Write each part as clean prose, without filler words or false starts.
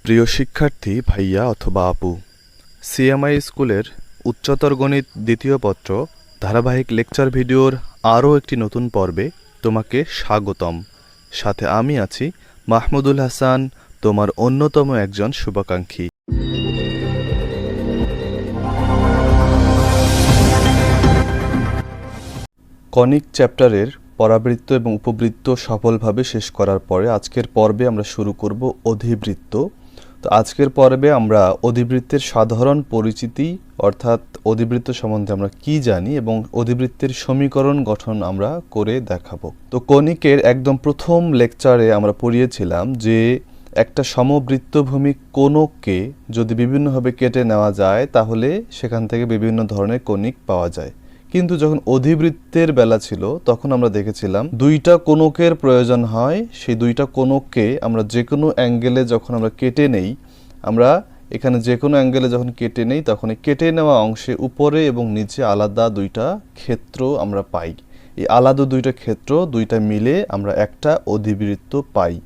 প্রিয় শিক্ষার্থী ভাইয়া অথবা আপু, সিএমআই স্কুলের উচ্চতর গণিত দ্বিতীয় পত্র ধারাবাহিক লেকচার ভিডিওর আরও একটি নতুন পর্বে তোমাকে স্বাগতম। সাথে আমি আছি মাহমুদুল হাসান, তোমার অন্যতম একজন শুভাকাঙ্ক্ষী। কনিক চ্যাপ্টারের পরাবৃত্ত এবং উপবৃত্ত সফলভাবে শেষ করার পরে আজকের পর্বে আমরা শুরু করব অধিবৃত্ত। তো আজকের পর্বে আমরা অধিবৃত্তের সাধারণ পরিচিতি অর্থাৎ অধিবৃত্ত সম্বন্ধে আমরা কি জানি এবং অধিবৃত্তের সমীকরণ গঠন আমরা করে দেখাবো। তো কনিকের একদম প্রথম লেকচারে আমরা পড়িয়েছিলাম যে একটা সমবৃত্তভূমি কোণকে যদি বিভিন্নভাবে কেটে নেওয়া যায় তাহলে সেখান থেকে বিভিন্ন ধরনের কনিক পাওয়া যায়। কিন্তু যখন অধিবৃত্তের বেলা ছিল তখন আমরা দেখেছিলাম দুইটা কোণকের প্রয়োজন হয়। সেই দুইটা কোণককে আমরা যে কোনো অ্যাঙ্গেলে যখন আমরা কেটে নেই, আমরা এখানে যে কোনো অ্যাঙ্গেলে যখন কেটে নেই তখন এই কেটে নেওয়া অংশে উপরে এবং নিচে আলাদা দুইটা ক্ষেত্র আমরা পাই। এই আলাদা দুইটা ক্ষেত্র দুইটা মিলে আমরা একটা অধিবৃত্ত পাই।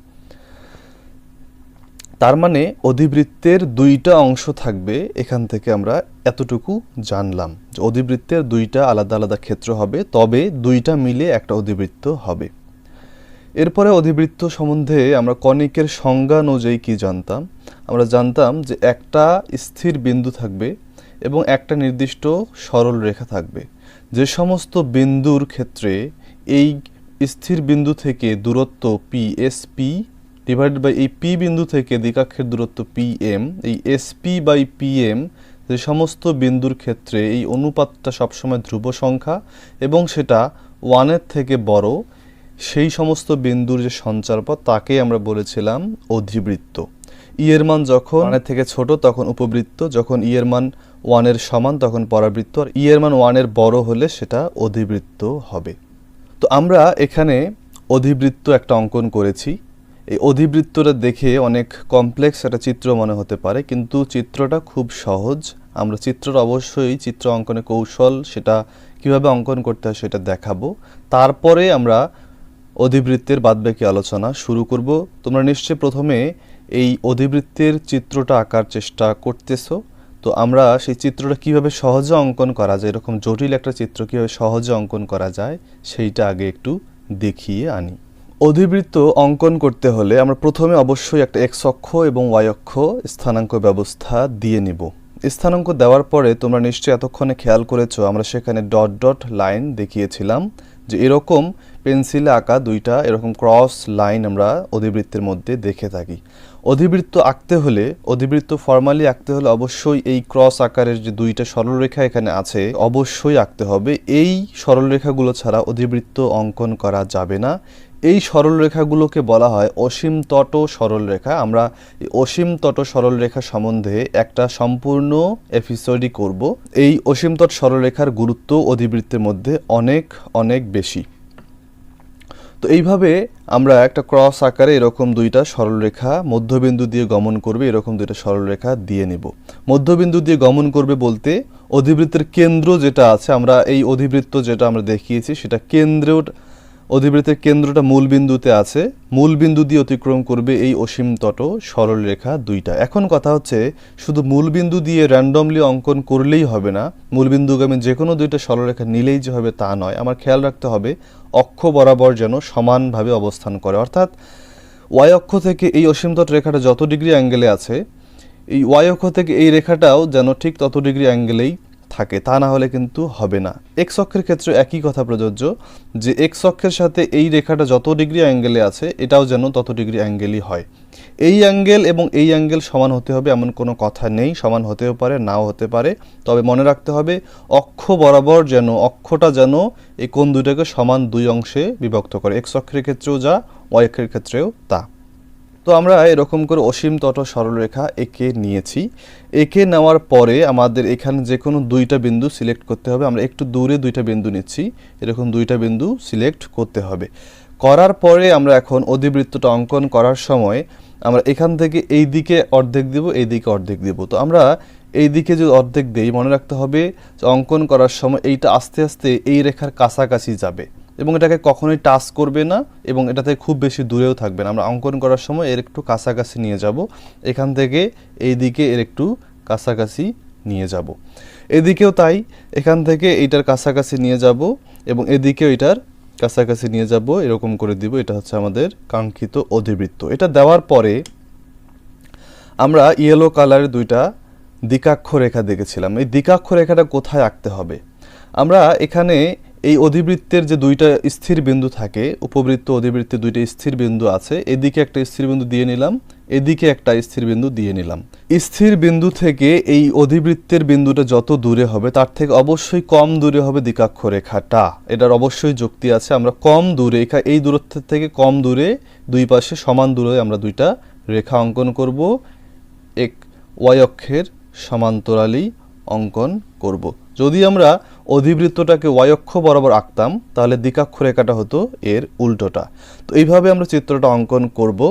তার মানে অধিবৃত্তের দুইটা অংশ থাকবে। এখান থেকে আমরা এতটুকু জানলাম যে অধিবৃত্তের দুইটা আলাদা আলাদা ক্ষেত্র হবে, তবে দুইটা মিলে একটা অধিবৃত্ত হবে। এরপরে অধিবৃত্ত সম্বন্ধে আমরা কনিকের সংজ্ঞা অনুযায়ী কি জানতাম? আমরা জানতাম যে একটা স্থির বিন্দু থাকবে এবং একটা নির্দিষ্ট সরল রেখা থাকবে। যে সমস্ত বিন্দুর ক্ষেত্রে এই স্থির বিন্দু থেকে দূরত্ব PSP ডিভাইডেড বাই এই পি বিন্দু থেকে দ্বিকাক্ষের দূরত্ব PM, এই SP বাই PM, যে সমস্ত বিন্দুর ক্ষেত্রে এই অনুপাতটা সবসময় ধ্রুব সংখ্যা এবং সেটা 1-এর থেকে বড়, সেই সমস্ত বিন্দুর যে সঞ্চারপথ তাকে আমরা বলেছিলাম অধিবৃত্ত। এর মান যখন 1-এর থেকে ছোট তখন উপবৃত্ত, যখন এর মান 1-এর সমান তখন পরাবৃত্ত, আর এর মান 1-এর বড় হলে সেটা অধিবৃত্ত হবে। তো আমরা এখানে অধিবৃত্ত একটা অঙ্কন করেছি। এই অধিবৃত্তটা দেখে অনেক কমপ্লেক্স একটা চিত্র মনে হতে পারে, কিন্তু চিত্রটা খুব সহজ। আমরা চিত্রটা অবশ্যই চিত্র অঙ্কনে কৌশল সেটা কিভাবে অঙ্কন করতে হয় সেটা দেখাবো। তারপরে আমরা অধিবৃত্তের বাদবাকি আলোচনা শুরু করব। তোমরা নিশ্চয়ই প্রথমে এই অধিবৃত্তের চিত্রটা আঁকার চেষ্টা করতেছো। তো আমরা সেই চিত্রটা কিভাবে সহজে অঙ্কন করা যায়, এরকম জটিল একটা চিত্র কিভাবে সহজে অঙ্কন করা যায় সেইটা আগে একটু দেখিয়ে আনি। অধিবৃত্ত অঙ্কন করতে হলে আমরা প্রথমে অবশ্যই একটা এক্স অক্ষ এবং ওয়াই অক্ষ স্থানাঙ্ক ব্যবস্থা দিয়ে নিব। স্থানাঙ্ক দেওয়ার পরে তোমরা নিশ্চয়ই এতক্ষণে খেয়াল করেছো আমরা সেখানে ডট ডট লাইন দেখিয়েছিলাম যে এরকম পেন্সিলে আঁকা দুইটা এরকম ক্রস লাইন আমরা অধিবৃত্তের মধ্যে দেখে থাকি। অধিবৃত্ত আঁকতে হলে, অধিবৃত্ত ফর্মালি আঁকতে হলে অবশ্যই এই ক্রস আকারের যে দুইটা সরলরেখা এখানে আছে অবশ্যই আঁকতে হবে। এই সরলরেখাগুলো ছাড়া অধিবৃত্ত অঙ্কন করা যাবে না। এই সরলরেখাগুলোকে বলা হয় অসীম তট সরলরেখা। আমরা এই অসীম তট সরলরেখা সম্বন্ধে একটা সম্পূর্ণ এপিসোডই করব। এই অসীম তট সরলরেখার গুরুত্ব অধিবৃত্তের মধ্যে অনেক অনেক বেশি। তো এইভাবে আমরা একটা ক্রস আকারে এরকম দুইটা সরলরেখা মধ্যবিন্দু দিয়ে গমন করবে, এরকম দুইটা সরলরেখা দিয়ে নিব। মধ্যবিন্দু দিয়ে গমন করবে বলতে অধিবৃত্তের কেন্দ্র যেটা আছে, আমরা এই অধিবৃত্ত যেটা আমরা দেখিয়েছি সেটা অধিবৃত্তের কেন্দ্রটা মূল বিন্দুতে আছে, মূল বিন্দু দিয়ে অতিক্রম করবে এই অসীম তট সরলরেখা দুইটা। এখন কথা হচ্ছে শুধু মূল বিন্দু দিয়ে র্যান্ডমলি অঙ্কন করলেই হবে না, মূল বিন্দুগামী যে কোনো দুইটা সরলরেখা নিলেই যে হবে তা নয়। আমার খেয়াল রাখতে হবে অক্ষ বরাবর যেন সমানভাবে অবস্থান করে, অর্থাৎ ওয়াই অক্ষ থেকে এই অসীম তট রেখাটা যত ডিগ্রি অ্যাঙ্গেলে আছে এই ওয়াই অক্ষ থেকে এই রেখাটাও যেন ঠিক তত ডিগ্রি অ্যাঙ্গেলেই থাকে, তা না হলে কিন্তু হবে না। এক্স অক্ষের ক্ষেত্রে একই কথা প্রযোজ্য যে এক্স অক্ষের সাথে এই রেখাটা যত ডিগ্রি অ্যাঙ্গেলে আছে এটাও যেন তত ডিগ্রি অ্যাঙ্গেলই হয়। এই অ্যাঙ্গেল এবং এই অ্যাঙ্গেল সমান হতে হবে এমন কোনো কথা নেই, সমান হতেও পারে নাও হতে পারে, তবে মনে রাখতে হবে অক্ষ বরাবর যেন অক্ষটা যেন এই কোণ দুটাকে সমান দুই অংশে বিভক্ত করে, এক্স অক্ষের ক্ষেত্রেও যা ওয়াই অক্ষের ক্ষেত্রেও তা। তো আমরা এরকম করে অসীম তট সরলরেখা এঁকে নিয়েছি। এঁকে নেওয়ার পরে আমাদের এখানে যে কোনো দুইটা বিন্দু সিলেক্ট করতে হবে। আমরা একটু দূরে দুইটা বিন্দু নিচ্ছি, এরকম দুইটা বিন্দু সিলেক্ট করতে হবে। করার পরে আমরা এখন অধিবৃত্তটা অঙ্কন করার সময় আমরা এখান থেকে এই দিকে অর্ধেক দিব, এই দিকে অর্ধেক দিব। তো আমরা এই দিকে যদি অর্ধেক দেই মনে রাখতে হবে যে অঙ্কন করার সময় এইটা আস্তে আস্তে এই রেখার কাছাকাছি যাবে, এবং এটাকে কখনোই টাচ করবে না এবং এটা থেকে খুব বেশি দূরেও থাকবে না। আমরা অঙ্কন করার সময় এর একটু কাছাকাছি নিয়ে যাব, এখান থেকে এই দিকে এর একটু কাছাকাছি নিয়ে যাব, এদিকেও তাই, এখান থেকে এইটার কাছাকাছি নিয়ে যাব এবং এদিকেও এটার কাছাকাছি নিয়ে যাব, এরকম করে দিব। এটা হচ্ছে আমাদের কাঙ্ক্ষিত অধিবৃত্ত। এটা দেওয়ার পরে আমরা ইয়েলো কালারের দুইটা দ্বিকাক্ষ রেখা দেখেছিলাম। এই দ্বিকাক্ষ রেখাটা কোথায় আঁকতে হবে? আমরা এখানে এই অধিবৃত্তের যে দুইটা স্থির বিন্দু থাকে, উপবৃত্ত অধিবৃত্তে দুইটা স্থির বিন্দু আছে, এদিকে একটা স্থির বিন্দু দিয়ে নিলাম, এদিকে একটা স্থির বিন্দু দিয়ে নিলাম। স্থির বিন্দু থেকে এই অধিবৃত্তের বিন্দুটা যত দূরে হবে তার থেকে অবশ্যই কম দূরে হবে দ্বিকাক্ষ রেখাটা। এটার অবশ্যই যুক্তি আছে। আমরা কম দূরে, এই দূরত্বের থেকে কম দূরে দুই পাশে সমান দূরে আমরা দুইটা রেখা অঙ্কন করব, এক ওয়াই অক্ষের সমান্তরালি অঙ্কন করব। যদি আমরা অধিবৃত্তটাকে ওয়াই অক্ষ বরাবর আঁকতাম তাহলে দ্বিকাক্ষ রেখাটা হতো এর উল্টোটা। তো এইভাবে আমরা চিত্রটা অঙ্কন করব।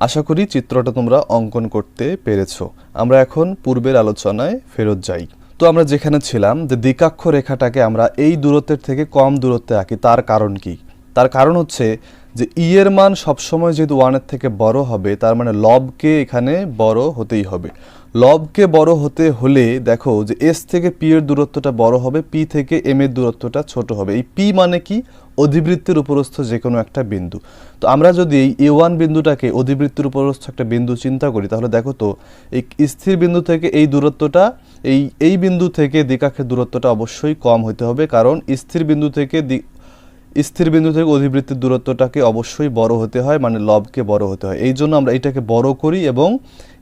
আশা করি চিত্রটা তোমরা অঙ্কন করতে পেরেছো। আমরা এখন পূর্বের আলোচনায় ফেরত যাই। তো আমরা যেখানে ছিলাম যে দ্বিকাক্ষ রেখাটাকে আমরা এই দূরত্বের থেকে কম দূরত্বে আঁকি, তার কারণ কি? তার কারণ হচ্ছে যে ই এর মান সবসময় যেহেতু 1-এর থেকে বড় হবে, তার মানে লবকে এখানে বড় হতেই হবে। লবকে বড় হতে হলে দেখো যে এস থেকে পি এর দূরত্বটা বড় হবে, পি থেকে এম এর দূরত্বটা ছোট হবে। এই পি মানে কি? অধিবৃত্তের উপরস্থ যে কোনো একটা বিন্দু। তো আমরা যদি এই এ1 বিন্দুটাকে অধিবৃত্তের উপরস্থ একটা বিন্দু চিন্তা করি তাহলে দেখো তো এই স্থির বিন্দু থেকে এই দূরত্বটা এই বিন্দু থেকে দ্বিকাক্ষের দূরত্বটা অবশ্যই কম হতে হবে, কারণ স্থির বিন্দু থেকে অধিবৃত্তের দূরত্বটাকে অবশ্যই বড় হতে হয়, মানে লবকে বড় হতে হয়। এই জন্য আমরা এটাকে বড় করি এবং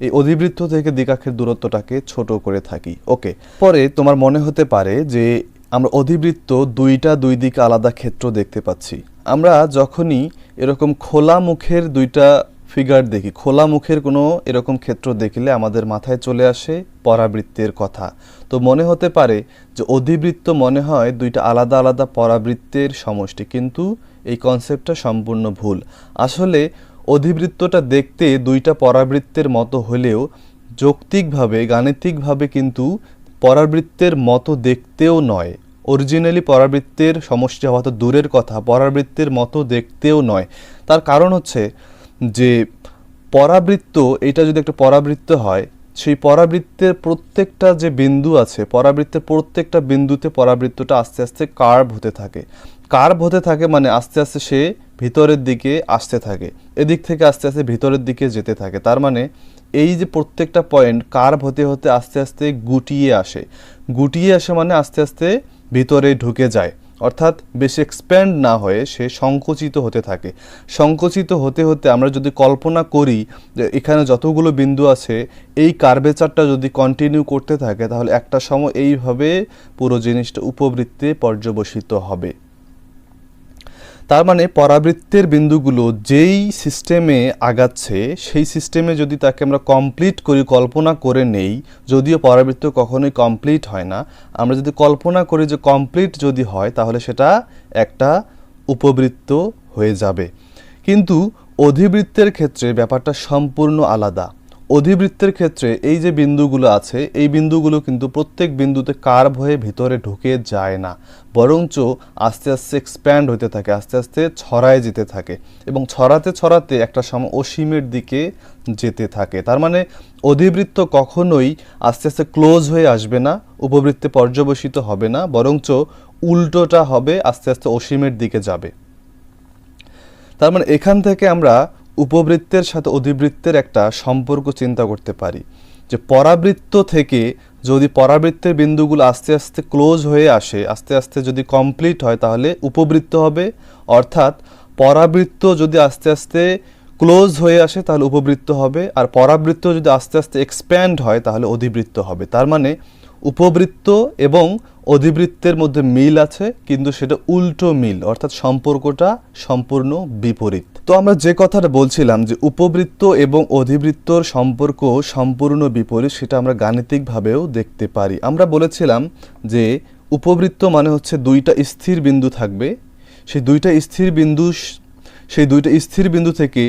এই অধিবৃত্ত থেকে দ্বিকাক্ষের দূরত্বটাকে ছোট করে থাকি। ওকে, পরে তোমার মনে হতে পারে যে আমরা অধিবৃত্ত দুই দিকে আলাদা ক্ষেত্র দেখতে পাচ্ছি। আমরা যখনই এরকম খোলা মুখের দুইটা ফিগার দেখি, খোলা মুখের কোনো এরকম ক্ষেত্র দেখলে আমাদের মাথায় চলে আসে পরাবৃত্তের কথা। তো মনে হতে পারে যে অধিবৃত্ত মনে হয় দুইটা আলাদা আলাদা পরাবৃত্তের সমষ্টি, কিন্তু এই কনসেপ্টটা সম্পূর্ণ ভুল। আসলে অধিবৃত্তটা দেখতে দুইটা পরাবৃত্তের মতো হলেও যৌক্তিকভাবে, গাণিতিকভাবে কিন্তু পরাবৃত্তের মতো দেখতেও নয়। অরিজিনালি পরাবৃত্তের সমষ্টি হওয়া তো দূরের কথা, পরাবৃত্তের মতো দেখতেও নয়। তার কারণ হচ্ছে যে পরাবৃত্ত, এটা যদি একটা পরাবৃত্ত হয়, সেই পরাবৃত্তের প্রত্যেকটা যে বিন্দু আছে, পরাবৃত্তের প্রত্যেকটা বিন্দুতে পরাবৃত্তটা আস্তে আস্তে কার্ভ হতে থাকে। কার্ভ হতে থাকে মানে আস্তে আস্তে সে ভিতরের দিকে আসতে থাকে, এদিক থেকে আস্তে আস্তে ভিতরের দিকে যেতে থাকে। তার মানে এই যে প্রত্যেকটা পয়েন্ট কার্ভ হতে হতে আস্তে আস্তে গুটিয়ে আসে মানে আস্তে আস্তে ভিতরে ঢুকে যায়, অর্থাৎ বেশি এক্সপ্যান্ড না হয়ে সে সংকুচিত হতে থাকে। সংকুচিত হতে হতে আমরা যদি কল্পনা করি যে এখানে যতগুলো বিন্দু আছে এই কার্ভেচারটা যদি কন্টিনিউ করতে থাকে তাহলে একটা সময় এইভাবে পুরো জিনিসটা উপবৃত্তে পর্যবসিত হবে। তার মানে পরাবৃত্তের বিন্দুগুলো যেই সিস্টেমে আগাচ্ছে সেই সিস্টেমে যদি তাকে আমরা কমপ্লিট করি, কল্পনা করে নেই, যদিও পরাবৃত্ত কখনোই কমপ্লিট হয় না, আমরা যদি কল্পনা করি যে কমপ্লিট যদি হয় তাহলে সেটা একটা উপবৃত্ত হয়ে যাবে। কিন্তু অধিবৃত্তের ক্ষেত্রে ব্যাপারটা সম্পূর্ণ আলাদা। অধিবৃত্তের ক্ষেত্রে এই যে বিন্দুগুলো আছে এই বিন্দুগুলো কিন্তু প্রত্যেক বিন্দুতে কার্ভ হয়ে ভিতরে ঢুকে যায় না, বরঞ্চ আস্তে আস্তে এক্সপ্যান্ড হতে থাকে, আস্তে আস্তে ছড়ায় যেতে থাকে এবং ছড়াতে ছড়াতে একটা সময় অসীমের দিকে যেতে থাকে। তার মানে অধিবৃত্ত কখনোই আস্তে আস্তে ক্লোজ হয়ে আসবে না, উপবৃত্তে পর্যবসিত হবে না, বরঞ্চ উল্টোটা হবে, আস্তে আস্তে অসীমের দিকে যাবে। তার মানে এখান থেকে আমরা উপবৃত্তের সাথে অধিবৃত্তের একটা সম্পর্ক চিন্তা করতে পারি যে পরাবৃত্ত থেকে যদি পরাবৃত্তের বিন্দুগুলো আস্তে আস্তে ক্লোজ হয়ে আসে, আস্তে আস্তে যদি কমপ্লিট হয় তাহলে উপবৃত্ত হবে, অর্থাৎ পরাবৃত্ত যদি আস্তে আস্তে ক্লোজ হয়ে আসে তাহলে উপবৃত্ত হবে, আর পরাবৃত্ত যদি আস্তে আস্তে এক্সপ্যান্ড হয় তাহলে অধিবৃত্ত হবে। তার মানে উপবৃত্ত এবং অধিবৃত্তের মধ্যে মিল আছে, কিন্তু সেটা উল্টো মিল, অর্থাৎ সম্পর্কটা সম্পূর্ণ বিপরীত। তো আমরা যে কথাটা বলছিলাম যে উপবৃত্ত এবং অধিবৃত্তর সম্পর্ক সম্পূর্ণ বিপরীত, সেটা আমরা গাণিতিকভাবেও দেখতে পারি। আমরা বলেছিলাম যে উপবৃত্ত মানে হচ্ছে দুইটা স্থির বিন্দু থাকবে, সেই দুইটা স্থির বিন্দু থেকে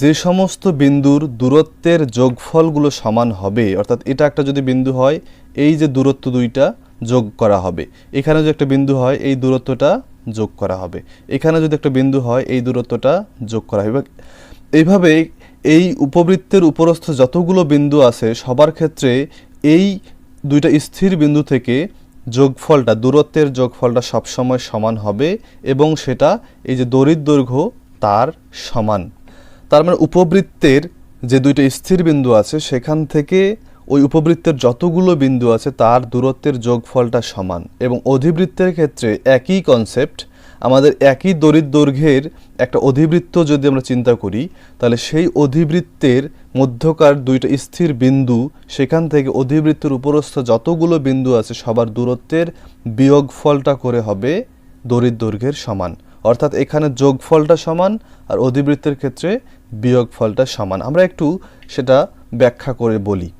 যে সমস্ত বিন্দুর দূরত্বের যোগফলগুলো সমান হবে, অর্থাৎ এটা একটা যদি বিন্দু হয় এই যে দূরত্ব দুইটা যোগ করা হবে, এখানে যে একটা বিন্দু হয় এই দূরত্বটা যোগ করা হবে। এখানে যদি একটা বিন্দু হয় এই দূরত্বটা যোগ করা হবে। এইভাবে এই উপবৃত্তের উপরস্থ যতগুলো বিন্দু আছে সবার ক্ষেত্রে এই দুইটা স্থির বিন্দু থেকে যোগফলটা, দূরত্বের যোগফলটা সবসময় সমান হবে এবং সেটা এই যে দড়ির দৈর্ঘ্য তার সমান। তার মানে উপবৃত্তের যে দুইটা স্থির বিন্দু আছে সেখান থেকে ওই উপবৃত্তের যতগুলো বিন্দু আছে তার দূরত্বের যোগফলটা সমান। এবং অধিবৃত্তের ক্ষেত্রে একই কনসেপ্ট, আমাদের একই দড়ির দৈর্ঘ্যের একটা অধিবৃত্ত যদি আমরা চিন্তা করি তাহলে সেই অধিবৃত্তের মধ্যকার দুইটা স্থির বিন্দু, সেখান থেকে অধিবৃত্তের উপরস্থ যতগুলো বিন্দু আছে সবার দূরত্বের বিয়োগফলটা করে হবে দড়ির দৈর্ঘ্যের সমান। অর্থাৎ এখানে যোগফলটা সমান আর অধিবৃত্তের ক্ষেত্রে বিয়োগফলটা সমান। আমরা একটু সেটা ব্যাখ্যা করে বলি।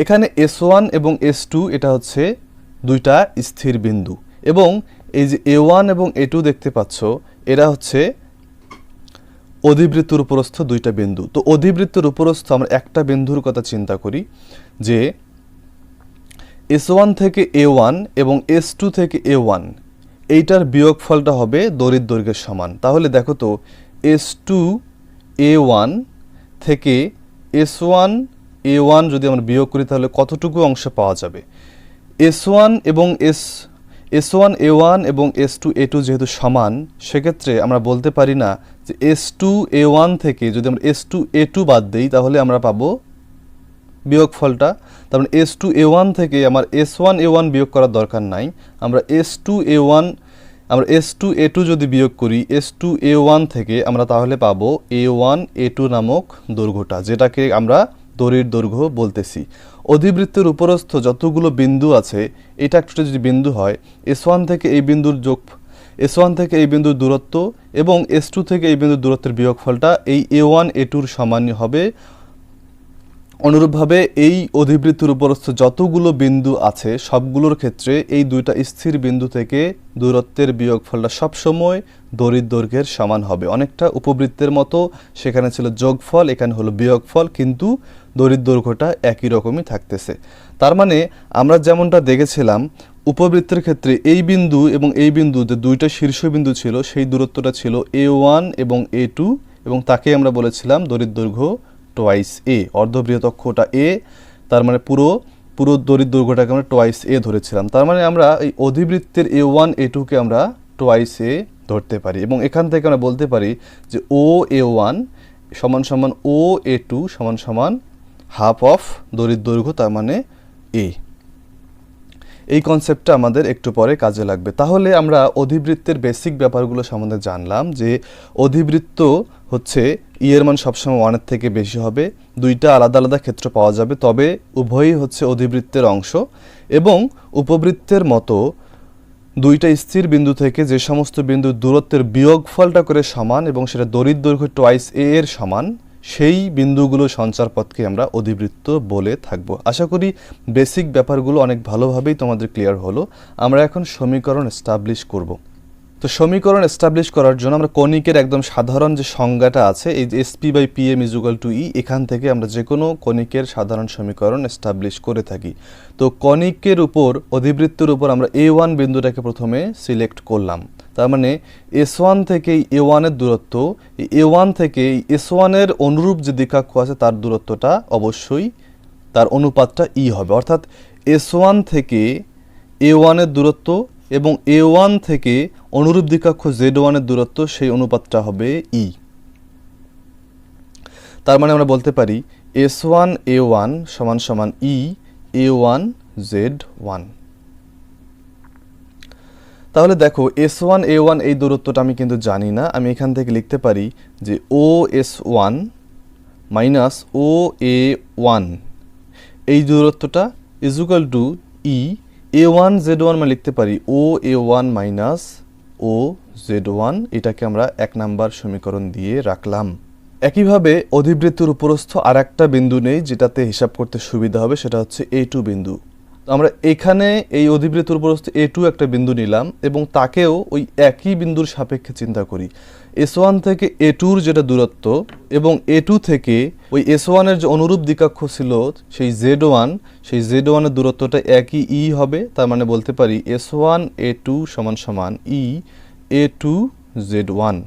এখানে S1 এবং S2 এটা হচ্ছে দুইটা স্থির বিন্দু এবং এই যে A1 এবং A2 দেখতে পাচ্ছ এরা হচ্ছে অধিবৃত্তের উপরস্থ দুইটা বিন্দু। তো অধিবৃত্তের উপরস্থ আমরা একটা বিন্দুর কথা চিন্তা করি যে S1 থেকে A1 এবং S2 থেকে A1, এইটার বিয়োগফলটা হবে দড়ির দৈর্ঘ্যের সমান। তাহলে দেখো তো S2 A1 থেকে S1 A1 যদি আমরা বিয়োগ করি তাহলে কতটুকু অংশ পাওয়া যাবে? S1 এবং S1 A1 এবং S2 A2 যেহেতু সমান, সেক্ষেত্রে আমরা বলতে পারি না যে S2 A1 থেকে যদি আমরা S2 A2 বাদ দিই তাহলে আমরা পাবো বিয়োগফলটা। তার মানে S2 A1 থেকে আমার S1 A1 বিয়োগ করার দরকার নাই। আমরা S2 A2 যদি বিয়োগ করি S2 A1 থেকে আমরা তাহলে পাবো A1 A2 নামক দৈর্ঘ্যটা, যেটাকে আমরা দড়ির দৈর্ঘ্য বলতেছি। অধিবৃত্তের উপরস্থ যতগুলো বিন্দু আছে এটা একটা যদি বিন্দু হয়, S1 থেকে এই বিন্দুর দূরত্ব এবং S2 থেকে এই বিন্দুর দূরত্বের বিয়োগফলটা এই A1 A2-র সমানই হবে। অনুরূপভাবে এই অধিবৃত্তের উপরস্থ যতগুলো বিন্দু আছে সবগুলোর ক্ষেত্রে এই দুইটা স্থির বিন্দু থেকে দূরত্বের বিয়োগফলটা সবসময় দড়ির দৈর্ঘ্যের সমান হবে। অনেকটা উপবৃত্তের মতো, সেখানে ছিল যোগফল, এখানে হলো বিয়োগফল, কিন্তু দড়ির দৈর্ঘ্যটা একই রকমই থাকতেছে। তার মানে আমরা যেমনটা দেখেছিলাম উপবৃত্তের ক্ষেত্রে এই বিন্দু এবং এই বিন্দু যে দুইটা শীর্ষবিন্দু ছিল সেই দূরত্বটা ছিল A1 এবং A2 এবং তাকে আমরা বলেছিলাম দড়ির দৈর্ঘ্য টোয়াইস A, অর্ধবৃহৎ অক্ষটা A, তার মানে পুরো দড়ির দৈর্ঘ্যটাকে আমরা টোয়াইস A ধরেছিলাম। তার মানে আমরা এই অধিবৃত্তের A1 A2-কে আমরা টোয়াইস A ধরতে পারি এবং এখান থেকে আমরা বলতে পারি যে OA1 সমান সমান OA2 সমান সমান হাফ অফ দড়ির দৈর্ঘ্য, তার মানে A। এই কনসেপ্টটা আমাদের একটু পরে কাজে লাগবে। তাহলে আমরা অধিবৃত্তের বেসিক ব্যাপারগুলো সম্বন্ধে জানলাম যে অধিবৃত্ত হচ্ছে এর মান সবসময় 1-এর থেকে বেশি হবে, দুইটা আলাদা আলাদা ক্ষেত্র পাওয়া যাবে, তবে উভয়ই হচ্ছে অধিবৃত্তের অংশ এবং উপবৃত্তের মতো দুইটা স্থির বিন্দু থেকে যে সমস্ত বিন্দুর দূরত্বের বিয়োগফলটা করে সমান এবং সেটা দড়ির দৈর্ঘ্য টোয়াইস A এর সমান, সেই বিন্দুগুলো সঞ্চারপথকে আমরা অধিবৃত্ত বলে থাকবো। আশা করি বেসিক ব্যাপারগুলো অনেক ভালোভাবেই তোমাদের ক্লিয়ার হলো। আমরা এখন সমীকরণ এস্টাবলিশ করব। তো সমীকরণ এস্টাবলিশ করার জন্য আমরা কনিকের একদম সাধারণ যে সংজ্ঞাটা আছে এই যে SP/PM = E, এখান থেকে আমরা যে কোনো কনিকের সাধারণ সমীকরণ এস্টাবলিশ করে থাকি। তো কনিকের উপর অধিবৃত্তের উপর আমরা A1 বিন্দুটাকে প্রথমে সিলেক্ট করলাম। তার মানে S1 থেকে A1 এর দূরত্ব, A1 থেকে S1 এর অনুরূপ যে দ্বিকাক্ষ আছে তার দূরত্বটা অবশ্যই তার অনুপাতটা E হবে। অর্থাৎ S1 থেকে A1 এর দূরত্ব এবং A1 থেকে অনুরূপ দ্বিকাক্ষ Z1 এর দূরত্ব, সেই অনুপাতটা হবে E। তার মানে আমরা বলতে পারি S1 A1 সমান সমান E A1 Z1। তাহলে দেখো S1 A1 এই দূরত্বটা আমি কিন্তু জানি না, আমি এখান থেকে লিখতে পারি যে OS1 মাইনাস OA1 এই দূরত্বটা = E A1 Z1, মানে লিখতে পারি OA1 মাইনাস OZ1। এটাকে আমরা 1 নাম্বার সমীকরণ দিয়ে রাখলাম। একইভাবে অধিবৃত্তের উপরস্থ আর একটা বিন্দু নেই যেটাতে হিসাব করতে সুবিধা হবে, সেটা হচ্ছে A2 বিন্দু। আমরা এখানে এই অধিবৃত্তের উপরস্থ A2 একটা বিন্দু নিলাম এবং তাকেও ওই একই বিন্দুর সাপেক্ষে চিন্তা করি। S1 থেকে A2 যেটা দূরত্ব এবং A2 থেকে ওই S1 এর যে অনুরূপ দ্বিকক্ষ ছিল সেই Z1, সেই Z1 এর দূরত্বটা একই E হবে। তার মানে বলতে পারি S1 A2 সমান সমান E A2 Z1।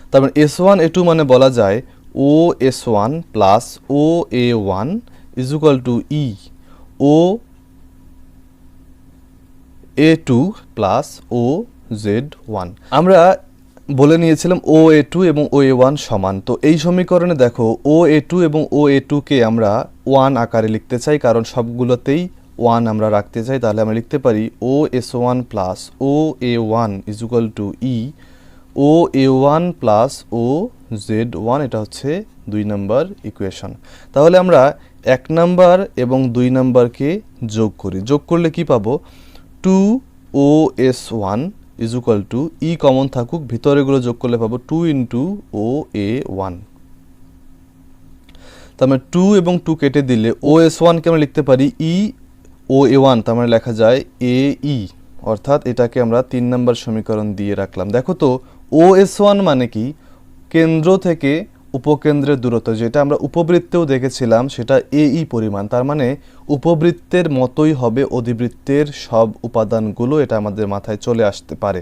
তার মানে S1 A2 মানে বলা যায় O S1 plus O A1 is equal to E O A2 plus O Z1। আমরা বলে নিয়েছিলাম OA2 এবং OA1 সমান। তো এই সমীকরণে দেখো OA2 এবং OA2 কে আমরা 1 আকারে লিখতে চাই, কারণ সবগুলোতেই 1 আমরা রাখতে চাই। তাহলে আমরা লিখতে পারি OS1 plus OA1 is equal to E OA1 plus OZ1। এটা হচ্ছে 2 নম্বর ইকুয়েশন। তাহলে আমরা 1 নম্বর এবং 2 নম্বরকে যোগ করি। যোগ করলে কি পাবো? 2OS1 is equal to E common থাকুক, ভিতরেগুলো যোগ করলে পাবো 2 ইন্টু OA1। তার মানে 2 এবং 2 কেটে দিলে OS1কে আমরা লিখতে পারি E OA1, তার মানে লেখা যায় AE, অর্থাৎ এটাকে আমরা 3 নম্বর সমীকরণ দিয়ে রাখলাম। দেখো তো OS1 মানে কি? কেন্দ্র থেকে উপকেন্দ্রের দূরত্ব, যেটা আমরা উপবৃত্তেও দেখেছিলাম, সেটা AE পরিমাণ। তার মানে উপবৃত্তের মতোই হবে অধিবৃত্তের সব উপাদানগুলো, এটা আমাদের মাথায় চলে আসতে পারে।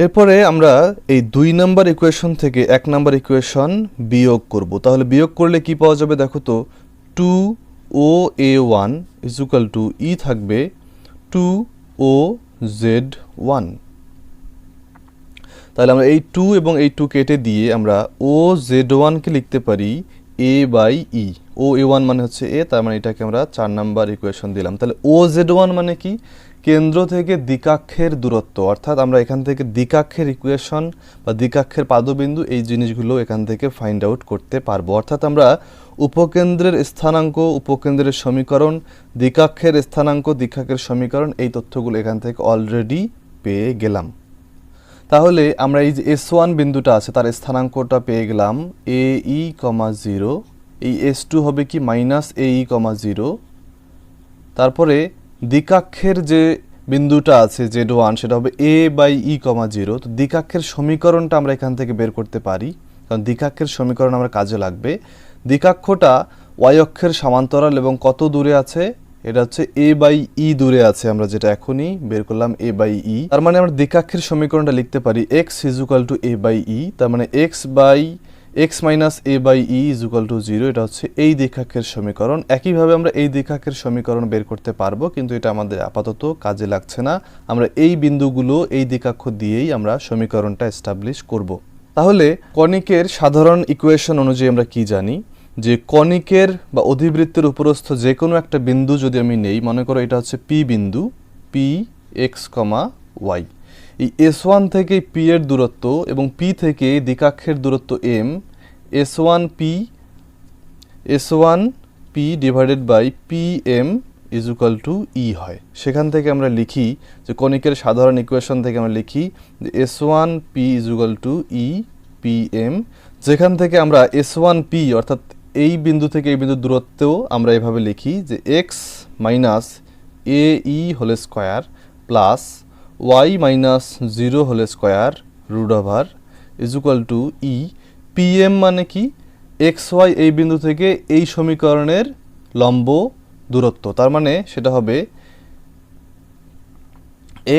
এরপরে আমরা এই 2 নম্বর ইকুয়েশন থেকে 1 নম্বর ইকুয়েশন বিয়োগ করব। তাহলে বিয়োগ করলে কি পাওয়া যাবে? দেখো তো 2OA1 is equal to E থাকবে 2OZ1। তাহলে আমরা এই 2 এবং এই 2 কেটে দিয়ে আমরা OZ1কে লিখতে পারি A বাই E। OA1 মানে হচ্ছে A, তার মানে এটাকে আমরা 4 নম্বর ইকুয়েশন দিলাম। তাহলে OZ1 মানে কি? কেন্দ্র থেকে দ্বিকাক্ষের দূরত্ব, অর্থাৎ আমরা এখান থেকে দ্বিকাক্ষের ইকুয়েশন বা দ্বিকাক্ষের পাদবিন্দু এই জিনিসগুলো এখান থেকে ফাইন্ড আউট করতে পারবো। অর্থাৎ আমরা উপকেন্দ্রের স্থানাঙ্ক, উপকেন্দ্রের সমীকরণ, দ্বিকাক্ষের স্থানাঙ্ক, দ্বিকাক্ষের সমীকরণ, এই তথ্যগুলো এখান থেকে অলরেডি পেয়ে গেলাম। তাহলে আমরা এই যে S1 বিন্দুটা আছে তার স্থানাঙ্কটা পেয়ে গেলাম AE, 0। এই S2 হবে কি মাইনাস AE, 0। তারপরে দ্বিকাক্ষের যে বিন্দুটা আছে Z1 সেটা হবে A বাই E, 0। তো দ্বিকাক্ষের সমীকরণটা আমরা এখান থেকে বের করতে পারি, কারণ দ্বিকাক্ষের সমীকরণ আমরা কাজে লাগবে। দ্বিকাক্ষটা y অক্ষের সমান্তরাল এবং কত দূরে আছে? এটা হচ্ছে A বাই E দূরে আছে, আমরা যেটা এখনই বের করলাম A বাই E। তার মানে আমরা দ্বিকাক্ষের সমীকরণটা লিখতে পারি x is equal to A by E। তার মানে x minus A by E is equal to 0। এটা হচ্ছে এই দ্বিকাক্ষের সমীকরণ। একইভাবে আমরা এই দ্বিকাক্ষের সমীকরণ বের করতে পারবো, কিন্তু এটা আমাদের আপাতত কাজে লাগছে না। আমরা এই বিন্দুগুলো এই দ্বিকাক্ষ দিয়েই আমরা সমীকরণটা এস্টাবলিশ করব। তাহলে কনিকের সাধারণ ইকুয়েশন অনুযায়ী আমরা কি জানি? যে কনিকের বা অধিবৃত্তের উপরস্থ যে কোনো একটা বিন্দু যদি আমি নেই, মনে করো এটা হচ্ছে P বিন্দু, P x, y। এই S1 থেকে P এর দূরত্ব এবং P থেকে দ্বিকাক্ষের দূরত্ব M, S1P divided by PM is equal to E হয়। সেখান থেকে আমরা লিখি যে কনিকের সাধারণ ইকুয়েশন থেকে আমরা লিখি যে S1P is equal to E PM, যেখান থেকে আমরা S1P অর্থাৎ এই বিন্দু থেকে এই বিন্দুর দূরত্বও আমরা এভাবে লিখি যে x minus AE whole square plus y minus 0 whole square root over is equal to E। PM মানে কি? XY এই বিন্দু থেকে এই সমীকরণের লম্ব দূরত্ব, তার মানে সেটা হবে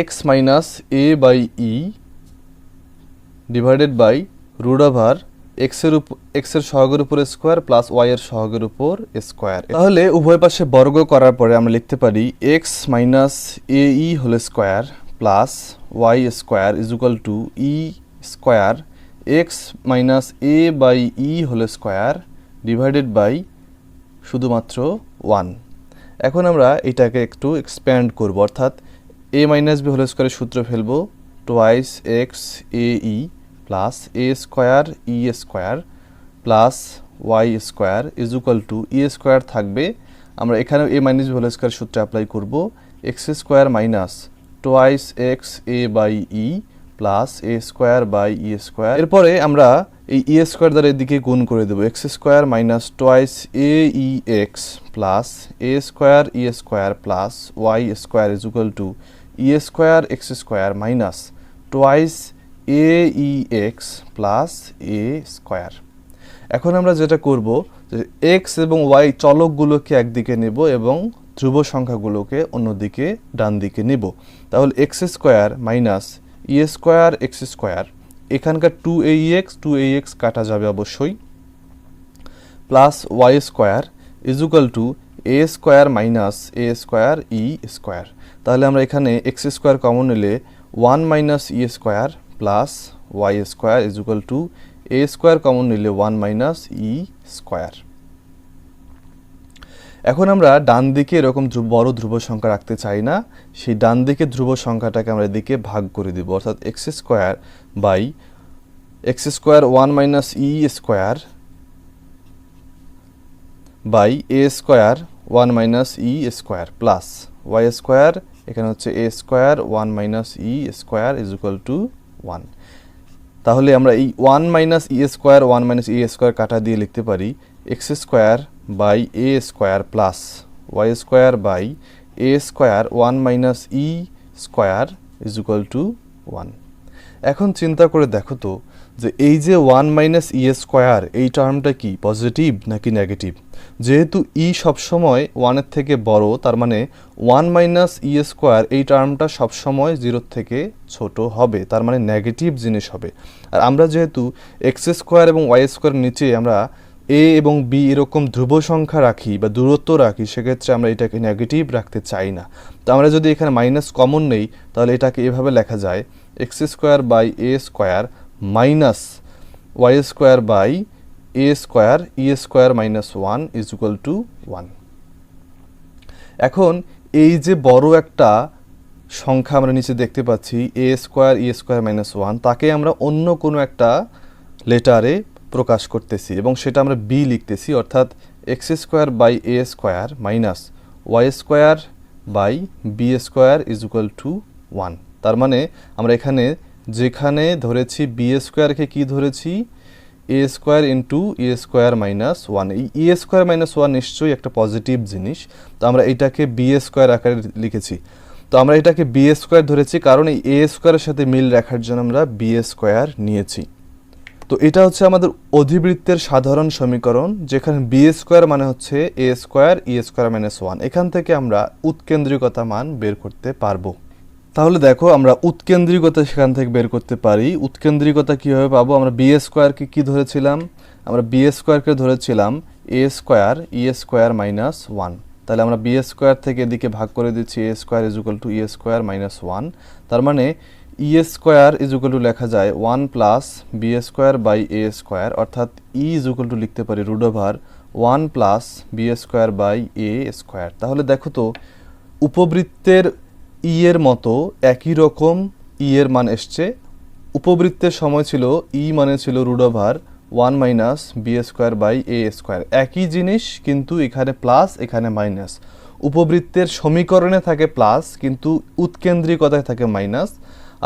x minus A by E divided by root over x এর সহগের উপর স্কোয়ার প্লাস y এর সহগের উপর স্কোয়ার। তাহলে উভয় পাশে বর্গ করার পরে আমরা লিখতে পারি x minus AE whole square plus y square is equal to E square x minus A by E whole square divided by শুধুমাত্র 1। এখন আমরা এটাকে একটু এক্সপ্যান্ড করব, অর্থাৎ A মাইনাস B হোল স্কোয়ারের সূত্র ফেলবো, twice x AE plus A square E square plus y square is equal to E square থাকবে। আমরা এখানে A minus B whole square সূত্র অ্যাপ্লাই করব, x square minus twice x A by E plus A square by E square. এরপরে আমরা এই E square দ্বারা এদিকে গুণ করে দেবো, x square minus twice AEX plus A square E square plus y square is equal to E square x square minus twice A E x plus a square. এখন আমরা যেটা করব যে এক্স এবং ওয়াই চলকগুলোকে একদিকে নেব এবং ধ্রুব সংখ্যাগুলোকে অন্যদিকে ডান দিকে নেব। তাহলে x square minus e square x square, এখানকার টু এ এক্স কাটা যাবে অবশ্যই, plus y square is equal to a square minus a square e square. তাহলে আমরা এখানে এক্স স্কোয়ার কমন নিলে one minus e square plus y square is equal to a square common নিলে one minus e square. এখন আমরা ডান দিকে এরকম বড় ধ্রুব সংখ্যা রাখতে চাই না, সেই ডান দিকে ধ্রুব সংখ্যাটাকে আমরা এদিকে ভাগ করে দিব, অর্থাৎ x square by x square one minus e square by a square one minus e square plus y square, এখানে হচ্ছে a square one minus e square is equal to one. তাহলে আমরা এই one minus e square one minus e square কাটা দিয়ে লিখতে পারি x square by a square plus y square by a square one minus e square is equal to one. এখন চিন্তা করে দেখো তো যে এই যে ওয়ান মাইনাস ই স্কোয়ার এই টার্মটা কি পজিটিভ নাকি নেগেটিভ? যেহেতু ই সবসময় ওয়ানের থেকে বড়, তার মানে ওয়ান মাইনাস ই স্কোয়ার এই টার্মটা সবসময় জিরোর থেকে ছোট হবে, তার মানে নেগেটিভ জিনিস হবে। আর আমরা যেহেতু এক্স স্কোয়ার এবং ওয়াই স্কোয়ার নিচে আমরা এ এবং বি এরকম ধ্রুব সংখ্যা রাখি বা দূরত্ব রাখি, সেক্ষেত্রে আমরা এটাকে নেগেটিভ রাখতে চাই না। তো আমরা যদি এখানে মাইনাস কমন নেই তাহলে এটাকে এভাবে লেখা যায় x square by a square minus y square by a square e square minus one is equal to one. এখন এই যে বড় একটা সংখ্যা আমরা নিচে দেখতে পাচ্ছি এ square e square minus one, তাকে আমরা অন্য কোনো একটা লেটারে প্রকাশ করতেছি এবং সেটা আমরা বি লিখতেছি, অর্থাৎ x square by a square minus y square by b square is equal to one. তার মানে আমরা এখানে যেখানে ধরেছি বি স্কোয়ারকে কি ধরেছি এ স্কোয়ার ইন্টু ই স্কোয়ার মাইনাস ওয়ান। এই ই স্কোয়ার মাইনাস ওয়ান নিশ্চয়ই একটা পজিটিভ জিনিস, তো আমরা এটাকে বি স্কোয়ার আকারে লিখেছি। তো আমরা এটাকে বি স্কোয়ার ধরেছি কারণ এই এ স্কোয়ারের সাথে মিল রাখার জন্য আমরা বি স্কোয়ার নিয়েছি। তো এটা হচ্ছে আমাদের অধিবৃত্তের সাধারণ সমীকরণ, যেখানে বি স্কোয়ার মানে হচ্ছে a square e square minus one. এখান থেকে আমরা উৎকেন্দ্রিকতা মান বের করতে পারবো। তাহলে দেখো আমরা উৎকেন্দ্রিকতা সেখান থেকে বের করতে পারি। উৎকেন্দ্রিকতা কীভাবে পাবো? আমরা বি স্কোয়ারকে কী ধরেছিলাম? আমরা বি স্কোয়ারকে ধরেছিলাম a square e square minus one. তাহলে আমরা বি স্কোয়ার থেকে এদিকে ভাগ করে দিচ্ছি a square is equal to e square minus one. তার মানে e square is equal to লেখা যায় one plus b square by a square, অর্থাৎ ই ইজ ইকুয়াল টু লিখতে পারি root over one plus b square by a square. তাহলে দেখো তো উপবৃত্তের ই এর মতো একই রকম ই এর মান এসছে। উপবৃত্তের সময় ছিল ই মানে ছিল root over one minus b square by a square, একই জিনিস কিন্তু এখানে প্লাস এখানে মাইনাস। উপবৃত্তের সমীকরণে থাকে প্লাস কিন্তু উৎকেন্দ্রিকতায় থাকে মাইনাস,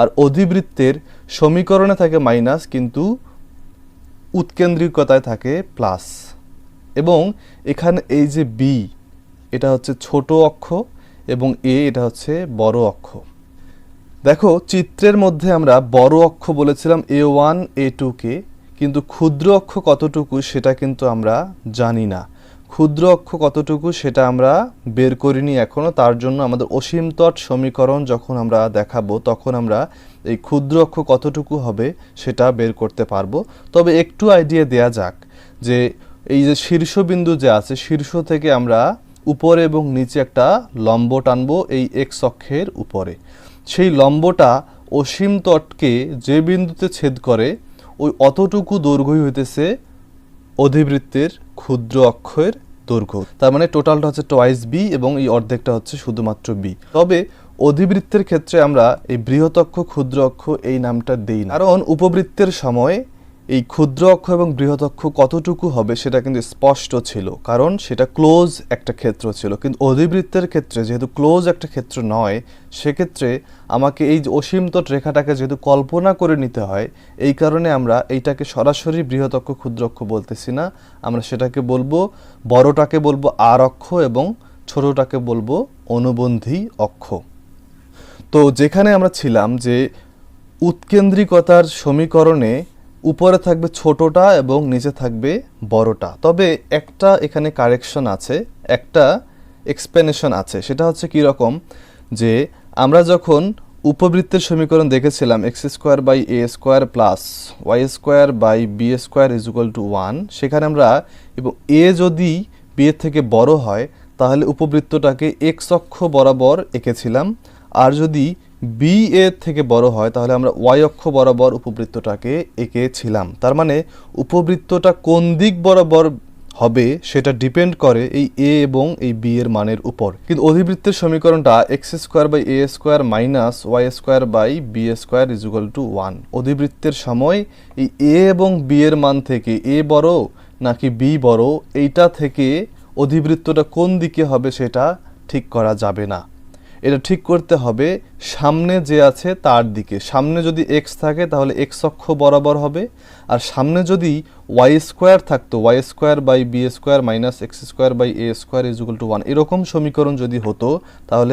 আর অধিবৃত্তের সমীকরণে থাকে মাইনাস কিন্তু উৎকেন্দ্রিকতায় থাকে প্লাস। এবং এখানে এই যে বি এটা হচ্ছে ছোট অক্ষ এবং এ এটা হচ্ছে বড় অক্ষ। দেখো চিত্রের মধ্যে আমরা বড় অক্ষ বলেছিলাম A1 A2 কে, কিন্তু ক্ষুদ্র অক্ষ কতটুকু সেটা কিন্তু আমরা জানি না। ক্ষুদ্র অক্ষ কতটুকু সেটা আমরা বের করিনি এখনো, তার জন্য আমাদের অসীম তট সমীকরণ যখন আমরা দেখাবো তখন আমরা এই ক্ষুদ্র অক্ষ কতটুকু হবে সেটা বের করতে পারবো। তবে একটু আইডিয়া দেয়া যাক যে এই যে শীর্ষবিন্দু যে আছে, শীর্ষ থেকে আমরা উপরে এবং নিচে একটা লম্ব টানবো এই এক্স অক্ষের উপরে। সেই লম্বটা অসীম তটকে যে বিন্দুতে ছেদ করে ওই অতটুকু দৈর্ঘ্যই হইতেছে অধিবৃত্তের ক্ষুদ্র অক্ষের দৈর্ঘ্য। তার মানে টোটালটা হচ্ছে টয়েস বি এবং এই অর্ধেকটা হচ্ছে শুধুমাত্র বি। তবে অধিবৃত্তের ক্ষেত্রে আমরা এই বৃহৎ অক্ষ ক্ষুদ্র অক্ষ এই নামটা দেই না, কারণ উপবৃত্তের সময় এই ক্ষুদ্র অক্ষ এবং বৃহৎ অক্ষ কতটুকু হবে সেটা কিন্তু স্পষ্ট ছিল, কারণ সেটা ক্লোজ একটা ক্ষেত্র ছিল। কিন্তু অধিবৃত্তের ক্ষেত্রে যেহেতু ক্লোজ একটা ক্ষেত্র নয়, সেক্ষেত্রে আমাকে এই অসীম তট রেখাটাকে যেহেতু কল্পনা করে নিতে হয়, এই কারণে আমরা এইটাকে সরাসরি বৃহৎ অক্ষ ক্ষুদ্র অক্ষ বলতেছি না, আমরা সেটাকে বলবো, বড়টাকে বলবো আর অক্ষ এবং ছোটটাকে বলবো অনুবন্ধী অক্ষ। তো যেখানে আমরা ছিলাম যে উৎকেন্দ্রিকতার সমীকরণে উপরে থাকবে ছোটটা এবং নিচে থাকবে বড়টা। তবে একটা এখানে কারেকশন আছে, একটা এক্সপ্লেনেশন আছে। সেটা হচ্ছে কি রকম, যে আমরা যখন উপবৃত্তের সমীকরণ দেখেছিলাম x square by a square plus y square by b square is equal to 1, সেখানে আমরা এবং এ যদি বি এর থেকে বড় হয় তাহলে উপবৃত্তটাকে এক্স অক্ষ বরাবর এঁকেছিলাম, আর যদি বি এর থেকে বড় হয় তাহলে আমরা ওয়াই অক্ষ বরাবর উপবৃত্তটাকে এঁকেছিলাম। তার মানে উপবৃত্তটা কোন দিক বরাবর হবে সেটা ডিপেন্ড করে এই এ এবং এই বি এর মানের উপর। কিন্তু অধিবৃত্তের সমীকরণটা x square by a square minus y square by b square is equal to 1। অধিবৃত্তের সময় এই এ এবং বি এর মান থেকে এ বড় নাকি বি বড় এইটা থেকে অধিবৃত্তটা কোন দিকে হবে সেটা ঠিক করা যাবে না। এটা ঠিক করতে হবে সামনে যে আছে তার দিকে। সামনে যদি এক্স থাকে তাহলে এক্স অক্ষ বরাবর হবে, আর সামনে যদি ওয়াই স্কোয়ার থাকতো y square by b square minus x square by a square is equal to 1, এরকম সমীকরণ যদি হতো তাহলে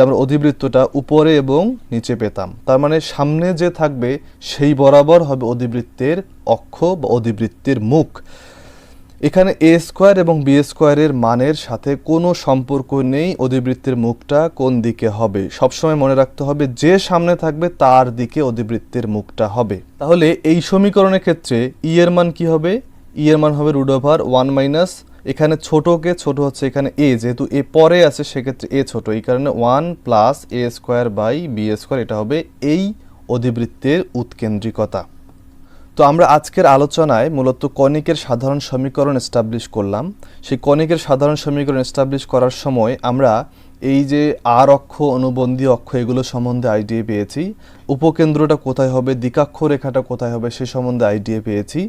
আমরা অধিবৃত্তটা উপরে এবং নিচে পেতাম। তার মানে সামনে যে থাকবে সেই বরাবর হবে অধিবৃত্তের অক্ষ বা অধিবৃত্তের মুখ। এখানে এ স্কোয়ার এবং বি স্কোয়ারের মানের সাথে কোনো সম্পর্ক নেই অধিবৃত্তের মুখটা কোন দিকে হবে। সবসময় মনে রাখতে হবে যে সামনে থাকবে তার দিকে অধিবৃত্তের মুখটা হবে। তাহলে এই সমীকরণের ক্ষেত্রে ই এর মান কি হবে? ই এর মান হবে √1 মাইনাস, এখানে ছোটকে ছোট হচ্ছে এখানে এ, যেহেতু এ পরে আছে সেক্ষেত্রে এ ছোট, এই কারণে 1 plus a square by b square, এটা হবে এই অধিবৃত্তের উৎকেন্দ্রিকতা। তো আমরা আজকের আলোচনায় মূলত কনিকের সাধারণ সমীকরণ এস্টাবলিশ করলাম। সেই কনিকের সাধারণ সমীকরণ এস্টাবলিশ করার সময় আমরা এই যে আর অক্ষ, অনুবন্ধী অক্ষ, এগুলো সম্বন্ধে আইডিয়া পেয়েছি। উপকেন্দ্রটা কোথায় হবে, দ্বিকাক্ষ রেখাটা কোথায় হবে সে সম্বন্ধে আইডিয়া পেয়েছি,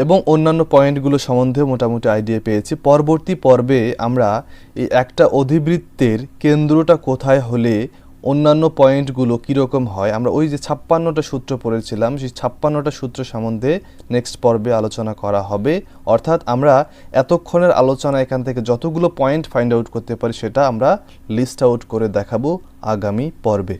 এবং অন্যান্য পয়েন্টগুলো সম্বন্ধে মোটামুটি আইডিয়া পেয়েছি। পরবর্তী পর্বে আমরা এই একটা অধিবৃত্তের কেন্দ্রটা কোথায় হলে অন্যান্য পয়েন্টগুলো কীরকম হয়, আমরা ওই যে 56টা সূত্র পড়েছিলাম সেই 56টা সূত্র সম্বন্ধে নেক্সট পর্বে আলোচনা করা হবে। অর্থাৎ আমরা এতক্ষণের আলোচনা এখান থেকে যতগুলো পয়েন্ট ফাইন্ড আউট করতে পারি সেটা আমরা লিস্ট আউট করে দেখাবো আগামী পর্বে।